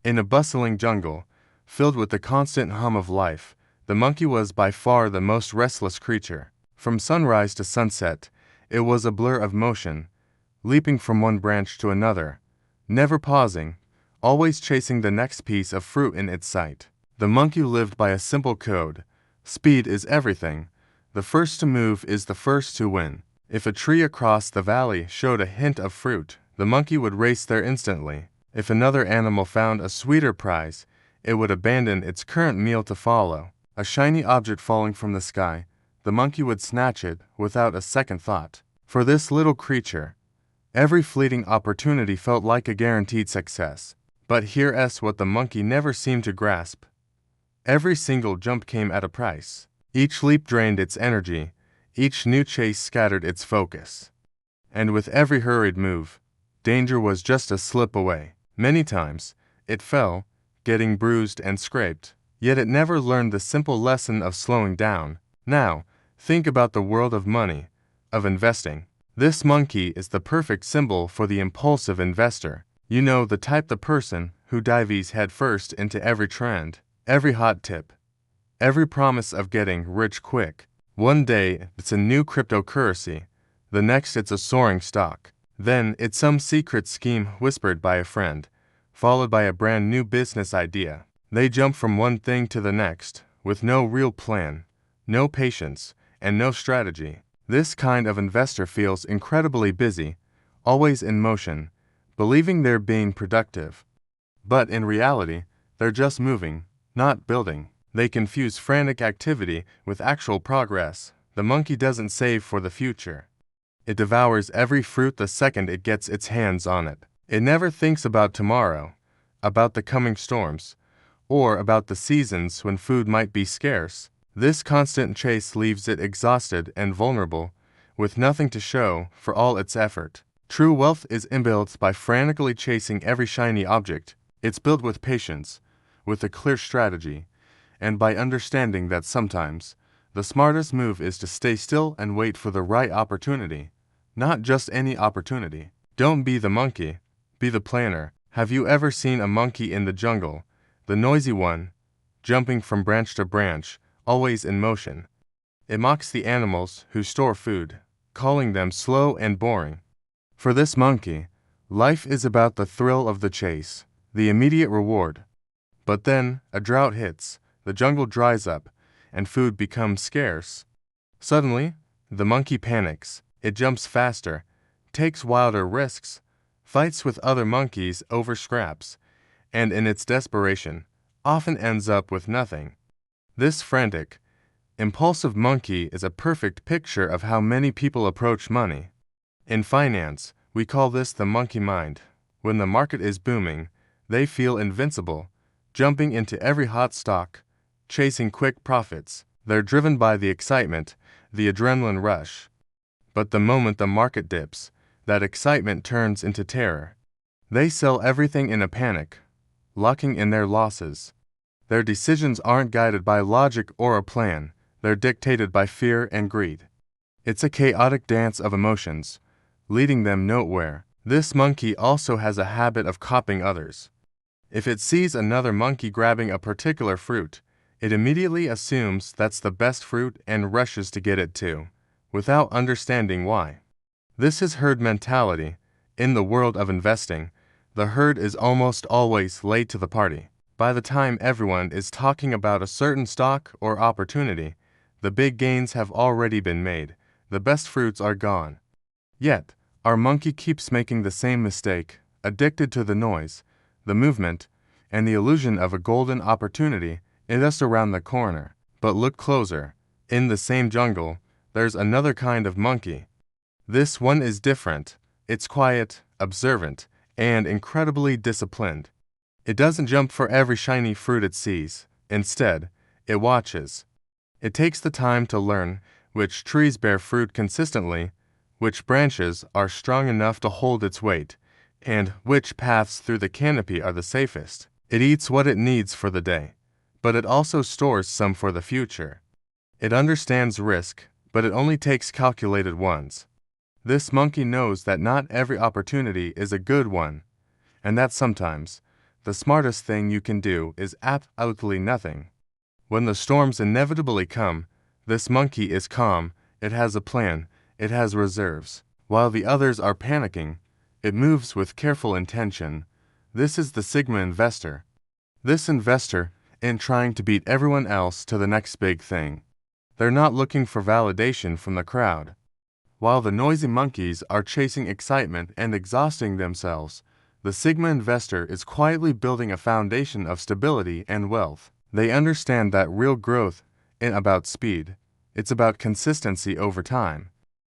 In a bustling jungle, filled with the constant hum of life, the monkey was by far the most restless creature. From sunrise to sunset, it was a blur of motion, leaping from one branch to another, never pausing, always chasing the next piece of fruit in its sight. The monkey lived by a simple code: speed is everything. The first to move is the first to win. If a tree across the valley showed a hint of fruit, the monkey would race there instantly. If another animal found a sweeter prize, it would abandon its current meal to follow. A shiny object falling from the sky, the monkey would snatch it without a second thought. For this little creature, every fleeting opportunity felt like a guaranteed success. But here's what the monkey never seemed to grasp. Every single jump came at a price. Each leap drained its energy, each new chase scattered its focus. And with every hurried move, danger was just a slip away. Many times, it fell, getting bruised and scraped, yet it never learned the simple lesson of slowing down. Now, think about the world of money, of investing. This monkey is the perfect symbol for the impulsive investor. You know, the type, the person who dives headfirst into every trend, every hot tip, every promise of getting rich quick. One day, it's a new cryptocurrency. The next, it's a soaring stock. Then, it's some secret scheme whispered by a friend, followed by a brand new business idea. They jump from one thing to the next, with no real plan, no patience, and no strategy. This kind of investor feels incredibly busy, always in motion, believing they're being productive. But in reality, they're just moving, not building. They confuse frantic activity with actual progress. The monkey doesn't save for the future. It devours every fruit the second it gets its hands on it. It never thinks about tomorrow, about the coming storms, or about the seasons when food might be scarce. This constant chase leaves it exhausted and vulnerable, with nothing to show for all its effort. True wealth is inbuilt by frantically chasing every shiny object. It's built with patience, with a clear strategy, and by understanding that sometimes the smartest move is to stay still and wait for the right opportunity. Not just any opportunity. Don't be the monkey, be the planner. Have you ever seen a monkey in the jungle, the noisy one, jumping from branch to branch, always in motion? It mocks the animals who store food, calling them slow and boring. For this monkey, life is about the thrill of the chase, the immediate reward. But then, a drought hits, the jungle dries up, and food becomes scarce. Suddenly, the monkey panics. It jumps faster, takes wilder risks, fights with other monkeys over scraps, and in its desperation, often ends up with nothing. This frantic, impulsive monkey is a perfect picture of how many people approach money. In finance, we call this the monkey mind. When the market is booming, they feel invincible, jumping into every hot stock, chasing quick profits. They're driven by the excitement, the adrenaline rush. But the moment the market dips, that excitement turns into terror. They sell everything in a panic, locking in their losses. Their decisions aren't guided by logic or a plan, they're dictated by fear and greed. It's a chaotic dance of emotions, leading them nowhere. This monkey also has a habit of copying others. If it sees another monkey grabbing a particular fruit, it immediately assumes that's the best fruit and rushes to get it too, without understanding why. This is herd mentality. In the world of investing, the herd is almost always late to the party. By the time everyone is talking about a certain stock or opportunity, the big gains have already been made, the best fruits are gone. Yet, our monkey keeps making the same mistake, addicted to the noise, the movement, and the illusion of a golden opportunity just around the corner. But look closer. In the same jungle, there's another kind of monkey. This one is different. It's quiet, observant, and incredibly disciplined. It doesn't jump for every shiny fruit it sees. Instead, it watches. It takes the time to learn which trees bear fruit consistently, which branches are strong enough to hold its weight, and which paths through the canopy are the safest. It eats what it needs for the day, but it also stores some for the future. It understands risk, but it only takes calculated ones. This monkey knows that not every opportunity is a good one, and that sometimes the smartest thing you can do is absolutely nothing. When the storms inevitably come, this monkey is calm, it has a plan, it has reserves. While the others are panicking, it moves with careful intention. This is the Sigma investor. This investor isn't trying to beat everyone else to the next big thing. They're not looking for validation from the crowd. While the noisy monkeys are chasing excitement and exhausting themselves, the Sigma investor is quietly building a foundation of stability and wealth. They understand that real growth isn't about speed, it's about consistency over time.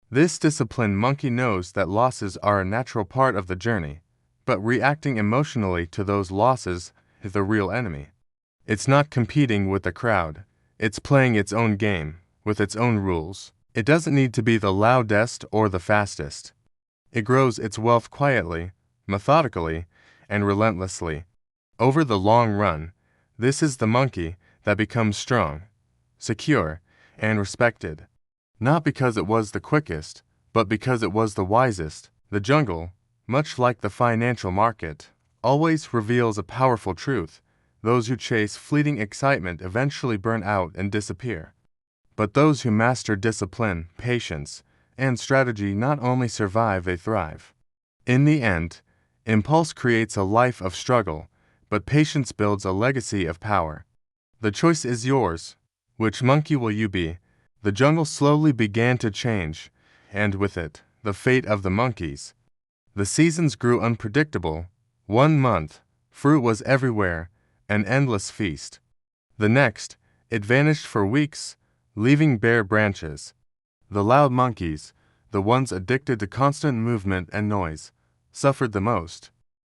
This disciplined monkey knows that losses are a natural part of the journey, but reacting emotionally to those losses is the real enemy. It's not competing with the crowd, it's playing its own game, with its own rules. It doesn't need to be the loudest or the fastest. It grows its wealth quietly, methodically, and relentlessly. Over the long run, this is the monkey that becomes strong, secure, and respected. Not because it was the quickest, but because it was the wisest. The jungle, much like the financial market, always reveals a powerful truth. Those who chase fleeting excitement eventually burn out and disappear. But those who master discipline, patience, and strategy not only survive, they thrive. In the end, impulse creates a life of struggle, but patience builds a legacy of power. The choice is yours. Which monkey will you be? The jungle slowly began to change, and with it, the fate of the monkeys. The seasons grew unpredictable. 1 month, fruit was everywhere, an endless feast. The next, it vanished for weeks, leaving bare branches. The loud monkeys, the ones addicted to constant movement and noise, suffered the most.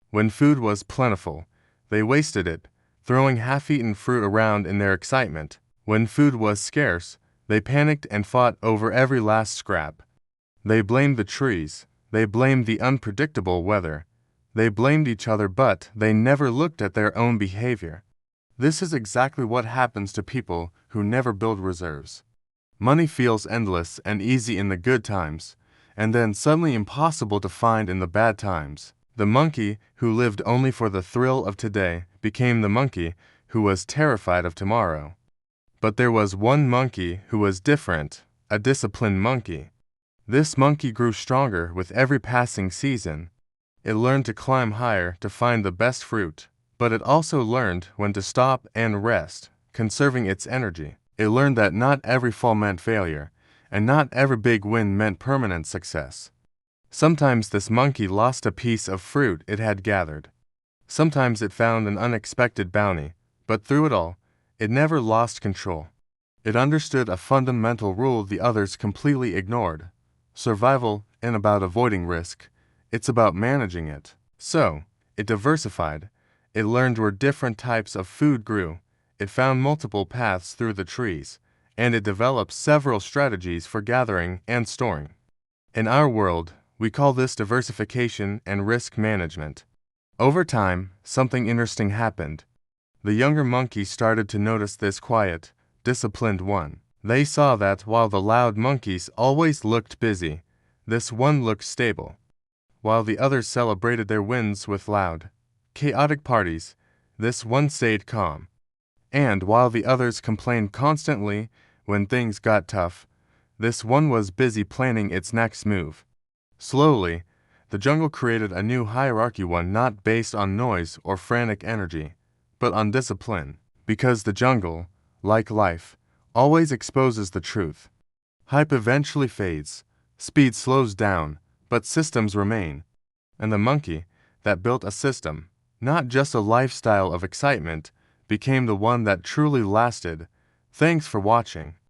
When food was plentiful, they wasted it, throwing half-eaten fruit around in their excitement. When food was scarce, they panicked and fought over every last scrap. They blamed the trees, they blamed the unpredictable weather, they blamed each other, but they never looked at their own behavior. This is exactly what happens to people who never build reserves. Money feels endless and easy in the good times, and then suddenly impossible to find in the bad times. The monkey who lived only for the thrill of today became the monkey who was terrified of tomorrow. But there was one monkey who was different, a disciplined monkey. This monkey grew stronger with every passing season. It learned to climb higher to find the best fruit, but it also learned when to stop and rest, conserving its energy. It learned that not every fall meant failure, and not every big win meant permanent success. Sometimes this monkey lost a piece of fruit it had gathered. Sometimes it found an unexpected bounty, but through it all, it never lost control. It understood a fundamental rule the others completely ignored. Survival isn't about avoiding risk, it's about managing it. So, it diversified. It learned where different types of food grew. It found multiple paths through the trees, and it developed several strategies for gathering and storing. In our world, we call this diversification and risk management. Over time, something interesting happened. The younger monkeys started to notice this quiet, disciplined one. They saw that while the loud monkeys always looked busy, this one looked stable. While the others celebrated their wins with loud, chaotic parties, this one stayed calm. And while the others complained constantly when things got tough, this one was busy planning its next move. Slowly, the jungle created a new hierarchy, one not based on noise or frantic energy, but on discipline. Because the jungle, like life, always exposes the truth. Hype eventually fades, speed slows down, but systems remain. And the monkey that built a system, not just a lifestyle of excitement, became the one that truly lasted. Thanks for watching.